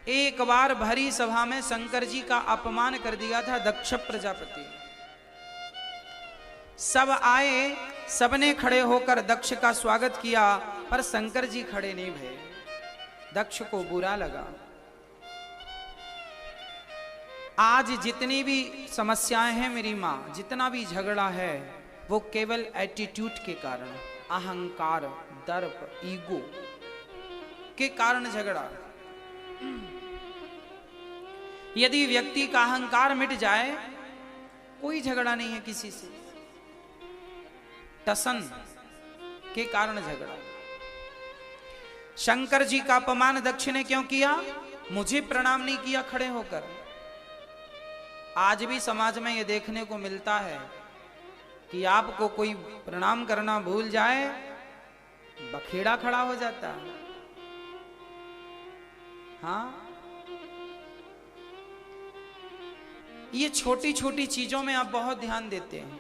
एक बार भरी सभा में शंकर जी का अपमान कर दिया था दक्ष प्रजापति। सब आए, सबने खड़े होकर दक्ष का स्वागत किया, पर शंकर जी खड़े नहीं भये। दक्ष को बुरा लगा। आज जितनी भी समस्याएं हैं मेरी मां, जितना भी झगड़ा है वो केवल एटीट्यूड के कारण, अहंकार, दर्प, ईगो के कारण झगड़ा। यदि व्यक्ति का अहंकार मिट जाए, कोई झगड़ा नहीं है किसी से। टसन के कारण झगड़ा। शंकर जी का अपमान दक्ष ने क्यों किया? मुझे प्रणाम नहीं किया खड़े होकर। आज भी समाज में यह देखने को मिलता है कि आपको कोई प्रणाम करना भूल जाए, बखेड़ा खड़ा हो जाता है। हाँ, ये छोटी छोटी चीजों में आप बहुत ध्यान देते हैं।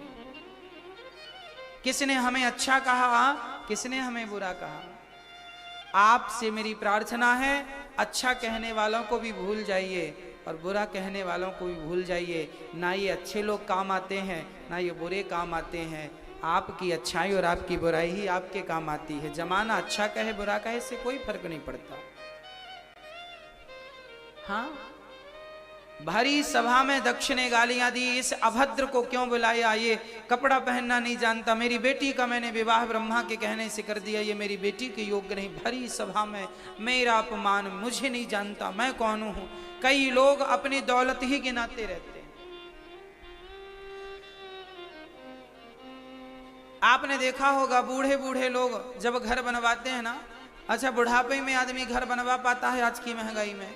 किसने हमें अच्छा कहा, किसने हमें बुरा कहा। आपसे मेरी प्रार्थना है, अच्छा कहने वालों को भी भूल जाइए और बुरा कहने वालों को भी भूल जाइए। ना ये अच्छे लोग काम आते हैं, ना ये बुरे काम आते हैं। आपकी अच्छाई और आपकी बुराई ही आपके काम आती है। जमाना अच्छा कहे बुरा कहे इससे कोई फर्क नहीं पड़ता। हाँ, भरी सभा में दक्ष ने गालियां दी। इस अभद्र को क्यों बुलाया? ये कपड़ा पहनना नहीं जानता। मेरी बेटी का मैंने विवाह ब्रह्मा के कहने से कर दिया, ये मेरी बेटी के योग्य नहीं। भरी सभा में मेरा अपमान, मुझे नहीं जानता मैं कौन हूं। कई लोग अपनी दौलत ही गिनाते रहते हैं। आपने देखा होगा बूढ़े बूढ़े लोग जब घर बनवाते हैं ना, अच्छा बुढ़ापे में आदमी घर बनवा पाता है आज की महंगाई में?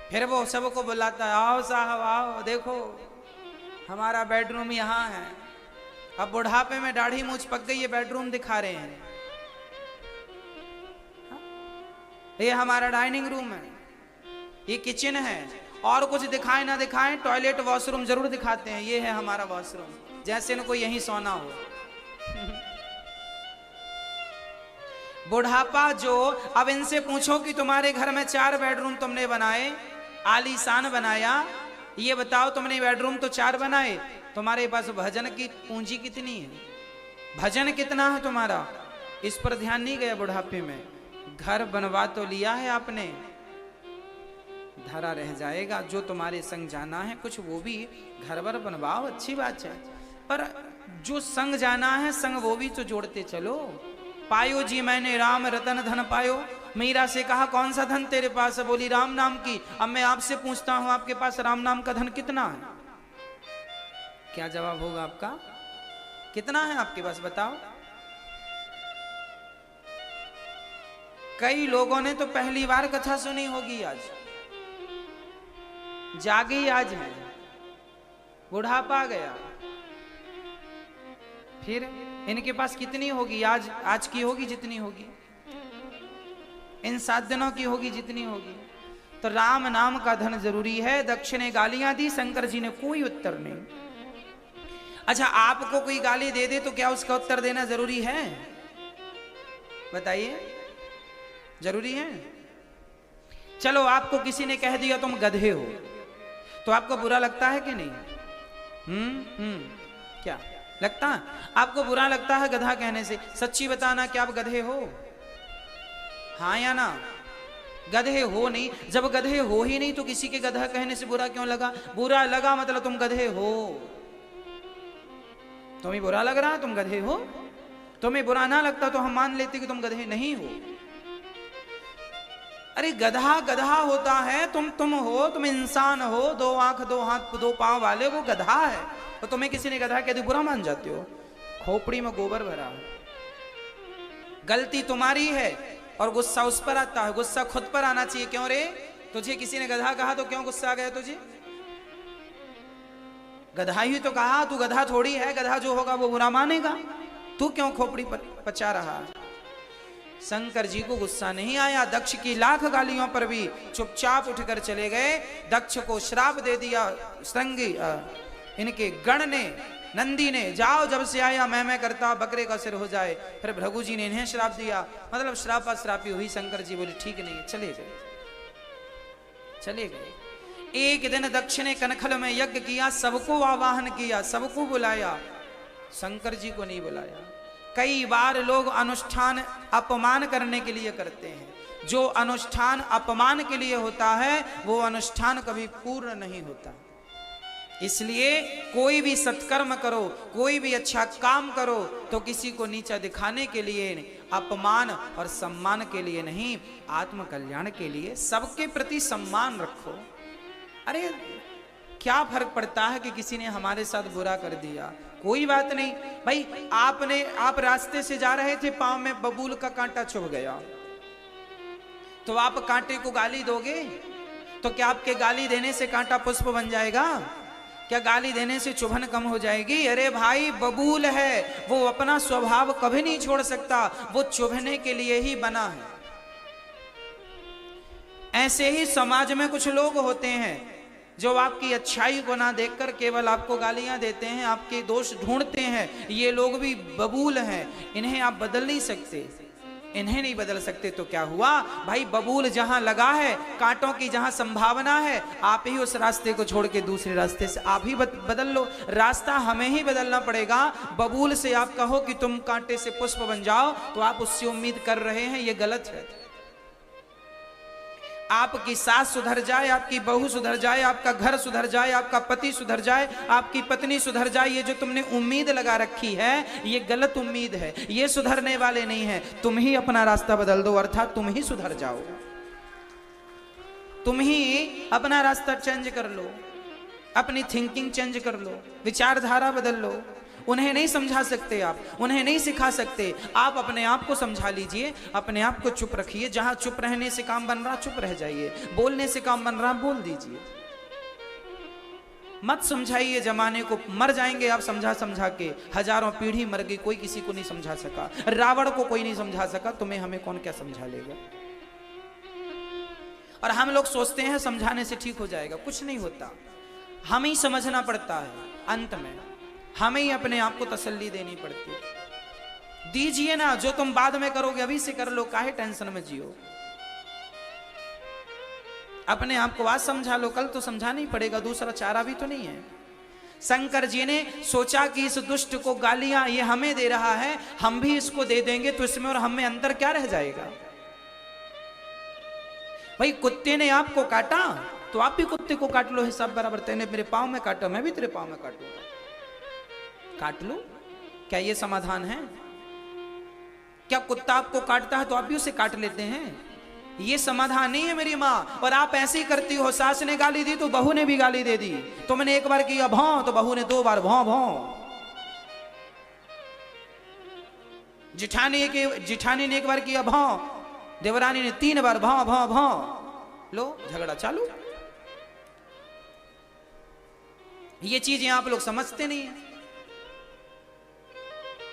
फिर वो सबको बुलाता है, आओ साहब आओ, देखो हमारा बेडरूम यहाँ है। अब बुढ़ापे में दाढ़ी मूछ पक गई, ये बेडरूम दिखा रहे हैं। ये हमारा डाइनिंग रूम है, ये किचन है। और कुछ दिखाए ना दिखाएं, टॉयलेट वॉशरूम जरूर दिखाते हैं। ये है हमारा वॉशरूम, जैसे इनको यहीं सोना हो। बुढ़ापा जो, अब इनसे पूछो कि तुम्हारे घर में 4 बेडरूम तुमने बनाए, आलीशान बनाया, ये बताओ तुमने बेडरूम तो 4 बनाए, तुम्हारे पास भजन की पूंजी कितनी है? भजन कितना है तुम्हारा? इस पर ध्यान नहीं गया बुढ़ापे में। घर बनवा तो लिया है आपने, धरा रह जाएगा। जो तुम्हारे संग जाना है कुछ वो भी घर भर बनवाओ, अच्छी बात है, पर जो संग जाना है संग वो भी तो जोड़ते चलो। पायो जी मैंने राम रतन धन पायो। मीरा से कहा कौन सा धन तेरे पास है? बोली राम नाम की। अब मैं आपसे पूछता हूं आपके पास राम नाम का धन कितना है? क्या जवाब होगा आपका? कितना है आपके पास बताओ? कई लोगों ने तो पहली बार कथा सुनी होगी आज, जागी आज है, बुढ़ापा गया, फिर इनके पास कितनी होगी? आज की होगी जितनी होगी, इन 7 दिनों की होगी जितनी होगी। तो राम नाम का धन जरूरी है। दक्ष ने गालियां दी, शंकर जी ने कोई उत्तर नहीं। अच्छा, आपको कोई गाली दे दे तो क्या उसका उत्तर देना जरूरी है? बताइए, जरूरी है? चलो आपको किसी ने कह दिया तुम गधे हो, तो आपको बुरा लगता है कि नहीं? क्या लगता है आपको? बुरा लगता है गधा कहने से? सच्ची बताना, क्या आप गधे हो? हाँ या ना? गधे हो नहीं। जब गधे हो ही नहीं तो किसी के गधा कहने से बुरा क्यों लगा? बुरा लगा मतलब तुम गधे हो। तुम्हें बुरा लग रहा है, तुम गधे हो। तुम्हें बुरा ना लगता तो हम मान लेते कि तुम गधे नहीं हो। अरे गधा गधा होता है, तुम हो, तुम इंसान हो, 2 आंख 2 हाथ 2 पांव वाले, वो गधा है। तो तुम्हें किसी ने गधा कह दिया बुरा मान जाते हो? खोपड़ी में गोबर भरा है। गलती तुम्हारी है और गुस्सा उस पर आता है। गुस्सा खुद पर आना चाहिए। क्यों रे, तुझे किसी ने गधा कहा तो क्यों गुस्सा आ गया तुझे? गधा ही तो कहा, तू गधा थोड़ी है। गधा जो होगा वो बुरा मानेगा, तू क्यों खोपड़ी पर पचा रहा है? शंकर जी को गुस्सा नहीं आया। दक्ष की लाख गालियों पर भी चुपचाप उठकर चले गए। दक्ष को श्राप दे दिया श्रृंगी इनके गण ने, नंदी ने, जाओ जब से आया मैं करता बकरे का सिर हो जाए। फिर भृगु जी ने इन्हें श्राप दिया। मतलब श्रापा श्रापी हुई। शंकर जी बोले ठीक नहीं है, चले गए। चले गए। एक दिन दक्ष ने कनखल में यज्ञ किया, सबको आवाहन किया, सबको बुलाया, शंकर जी को नहीं बुलाया। कई बार लोग अनुष्ठान अपमान करने के लिए करते हैं। जो अनुष्ठान अपमान के लिए होता है वो अनुष्ठान कभी पूर्ण नहीं होता। इसलिए कोई भी सत्कर्म करो, कोई भी अच्छा काम करो तो किसी को नीचा दिखाने के लिए, अपमान और सम्मान के लिए नहीं, आत्म कल्याण के लिए। सबके प्रति सम्मान रखो। अरे क्या फर्क पड़ता है कि किसी ने हमारे साथ बुरा कर दिया, कोई बात नहीं भाई। आप रास्ते से जा रहे थे, पांव में बबूल का कांटा चुभ गया, तो आप कांटे को गाली दोगे? तो क्या आपके गाली देने से कांटा पुष्प बन जाएगा? क्या गाली देने से चुभन कम हो जाएगी? अरे भाई, बबूल है, वो अपना स्वभाव कभी नहीं छोड़ सकता, वो चुभने के लिए ही बना है। ऐसे ही समाज में कुछ लोग होते हैं जो आपकी अच्छाई को ना देखकर केवल आपको गालियां देते हैं, आपके दोष ढूंढते हैं। ये लोग भी बबूल हैं, इन्हें आप बदल नहीं सकते, इन्हें नहीं बदल सकते। तो क्या हुआ भाई, बबूल जहां लगा है, कांटों की जहां संभावना है, आप ही उस रास्ते को छोड़ के दूसरे रास्ते से आप ही बदल लो। रास्ता हमें ही बदलना पड़ेगा। बबूल से आप कहो कि तुम कांटे से पुष्प बन जाओ, तो आप उससे उम्मीद कर रहे हैं, ये गलत है। आपकी सास सुधर जाए, आपकी बहू सुधर जाए, आपका घर सुधर जाए, आपका पति सुधर जाए, आपकी पत्नी सुधर जाए, ये जो तुमने उम्मीद लगा रखी है, ये गलत उम्मीद है, ये सुधरने वाले नहीं है। तुम ही अपना रास्ता बदल दो, अर्थात तुम ही सुधर जाओ, तुम ही अपना रास्ता चेंज कर लो, अपनी थिंकिंग चेंज कर लो, विचारधारा बदल लो। उन्हें नहीं समझा सकते आप, उन्हें नहीं सिखा सकते, आप अपने आप को समझा लीजिए, अपने आप को चुप रखिए। जहां चुप रहने से काम बन रहा, चुप रह जाइए। बोलने से काम बन रहा, बोल दीजिए। मत समझाइए जमाने को, मर जाएंगे आप समझा समझा के। हजारों पीढ़ी मर गई, कोई किसी को नहीं समझा सका। रावण को कोई नहीं समझा सका, तुम्हें हमें कौन क्या समझा लेगा? और हम लोग सोचते हैं समझाने से ठीक हो जाएगा, कुछ नहीं होता। हमें ही समझना पड़ता है, अंत में हमें ही अपने आप को तसल्ली देनी पड़ती है। दीजिए ना, जो तुम बाद में करोगे अभी से कर लो, काहे टेंशन में जियो। अपने आप को आज समझा लो, कल तो समझाना ही पड़ेगा, दूसरा चारा भी तो नहीं है। शंकर जी ने सोचा कि इस दुष्ट को गालियां ये हमें दे रहा है, हम भी इसको दे देंगे, तो इसमें और हमें अंतर क्या रह जाएगा? भाई, कुत्ते ने आपको काटा तो आप भी कुत्ते को काट लो, हिसाब बराबर। तेने मेरे पांव में काटा, मैं भी तेरे पांव में काटूंगा, काट लो। क्या ये समाधान है? क्या कुत्ता आपको काटता है तो आप भी उसे काट लेते हैं? ये समाधान नहीं है मेरी माँ। और आप ऐसे ही करती हो, सास ने गाली दी तो बहू ने भी गाली दे दी। तुमने एक बार किया भौं तो बहू ने 2 बार भौं भौं। जिठानी ने एक बार किया भौं, देवरानी ने 3 बार भौं भौं भौं। लो, झगड़ा चालू। ये चीजें आप लोग समझते नहीं है।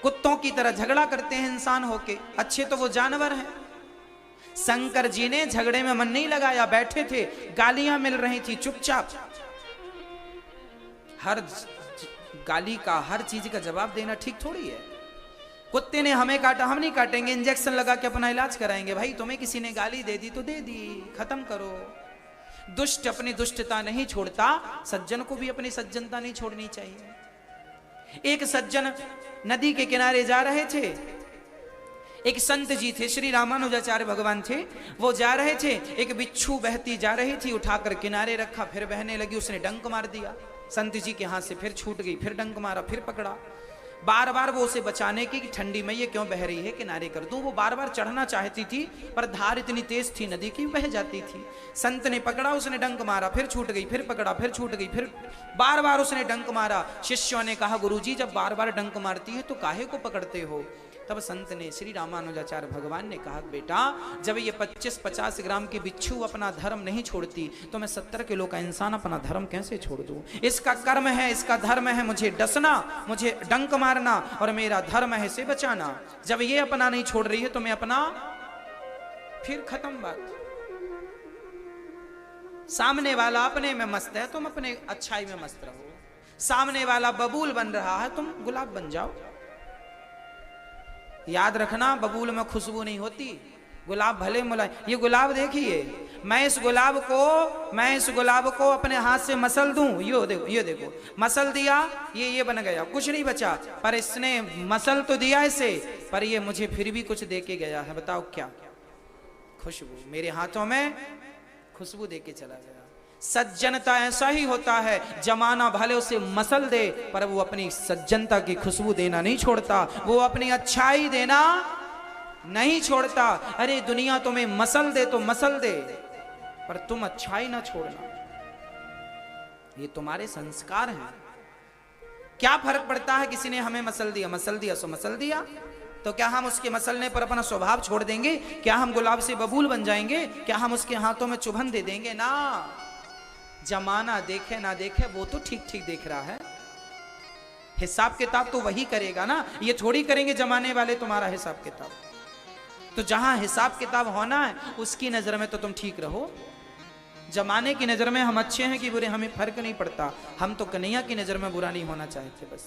कुत्तों की तरह झगड़ा करते हैं इंसान होके, अच्छे तो वो जानवर हैं। शंकर जी ने झगड़े में मन नहीं लगाया, बैठे थे, गालियां मिल रही थी, चुपचाप। हर गाली का, हर चीज का जवाब देना ठीक थोड़ी है। कुत्ते ने हमें काटा, हम नहीं काटेंगे, इंजेक्शन लगा के अपना इलाज कराएंगे। भाई, तुम्हें किसी ने गाली दे दी तो दे दी, खत्म करो। दुष्ट अपनी दुष्टता नहीं छोड़ता, सज्जन को भी अपनी सज्जनता नहीं छोड़नी चाहिए। एक सज्जन नदी के किनारे जा रहे थे, एक संत जी थे, श्री रामानुजाचार्य भगवान थे, वो जा रहे थे, एक बिच्छू बहती जा रही थी, उठाकर किनारे रखा, फिर बहने लगी, उसने डंक मार दिया संत जी के हाथ से, फिर छूट गई, फिर डंक मारा, फिर पकड़ा। बार बार वो उसे बचाने की कि ठंडी में ये क्यों बह रही है, किनारे कर दूं। वो बार बार चढ़ना चाहती थी, पर धार इतनी तेज थी नदी की, बह जाती थी। संत ने पकड़ा, उसने डंक मारा, फिर छूट गई, फिर पकड़ा, फिर छूट गई, फिर बार बार उसने डंक मारा। शिष्यों ने कहा, गुरुजी जब बार बार डंक मारती है तो काहे को पकड़ते हो? तब संत ने, श्री रामानुजाचार्य भगवान ने कहा, बेटा जब ये 25-50 ग्राम की बिच्छू अपना धर्म नहीं छोड़ती तो मैं 70 किलो का इंसान अपना धर्म कैसे छोड़ दूं? इसका कर्म है, इसका धर्म है मुझे डसना, मुझे डंक मारना, और मेरा धर्म है इसे बचाना। जब ये अपना नहीं छोड़ रही है तो मैं अपना, फिर खत्म बात। सामने वाला अपने में मस्त है, तुम अपने अच्छाई में मस्त रहो। सामने वाला बबूल बन रहा है, तुम गुलाब बन जाओ। याद रखना, बबूल में खुशबू नहीं होती, गुलाब भले मुलायम। ये गुलाब देखिए, मैं इस गुलाब को अपने हाथ से मसल दूं, ये देखो मसल दिया, ये बन गया, कुछ नहीं बचा, पर इसने मसल तो दिया इसे, पर ये मुझे फिर भी कुछ दे के गया है। बताओ क्या? खुशबू, मेरे हाथों में खुशबू दे के चला गया। सज्जनता ऐसा ही होता है, जमाना भले उसे मसल दे, पर वो अपनी सज्जनता की खुशबू देना नहीं छोड़ता, वो अपनी अच्छाई देना नहीं छोड़ता। अरे दुनिया तुम्हें मसल दे तो मसल दे, पर तुम अच्छाई ना छोड़ना, ये तुम्हारे संस्कार हैं। क्या फर्क पड़ता है, किसी ने हमें मसल दिया सो मसल दिया, तो क्या हम उसके मसलने पर अपना स्वभाव छोड़ देंगे? क्या हम गुलाब से बबूल बन जाएंगे? क्या हम उसके हाथों में चुभन दे देंगे? ना, जमाना देखे ना देखे वो तो ठीक ठीक देख रहा है, हिसाब किताब तो वही करेगा ना, ये थोड़ी करेंगे जमाने वाले तुम्हारा हिसाब किताब। तो जहां हिसाब किताब होना है उसकी नजर में तो तुम ठीक रहो। जमाने की नजर में हम अच्छे हैं कि बुरे, हमें फर्क नहीं पड़ता, हम तो कन्हैया की नजर में बुरा नहीं होना चाहते बस।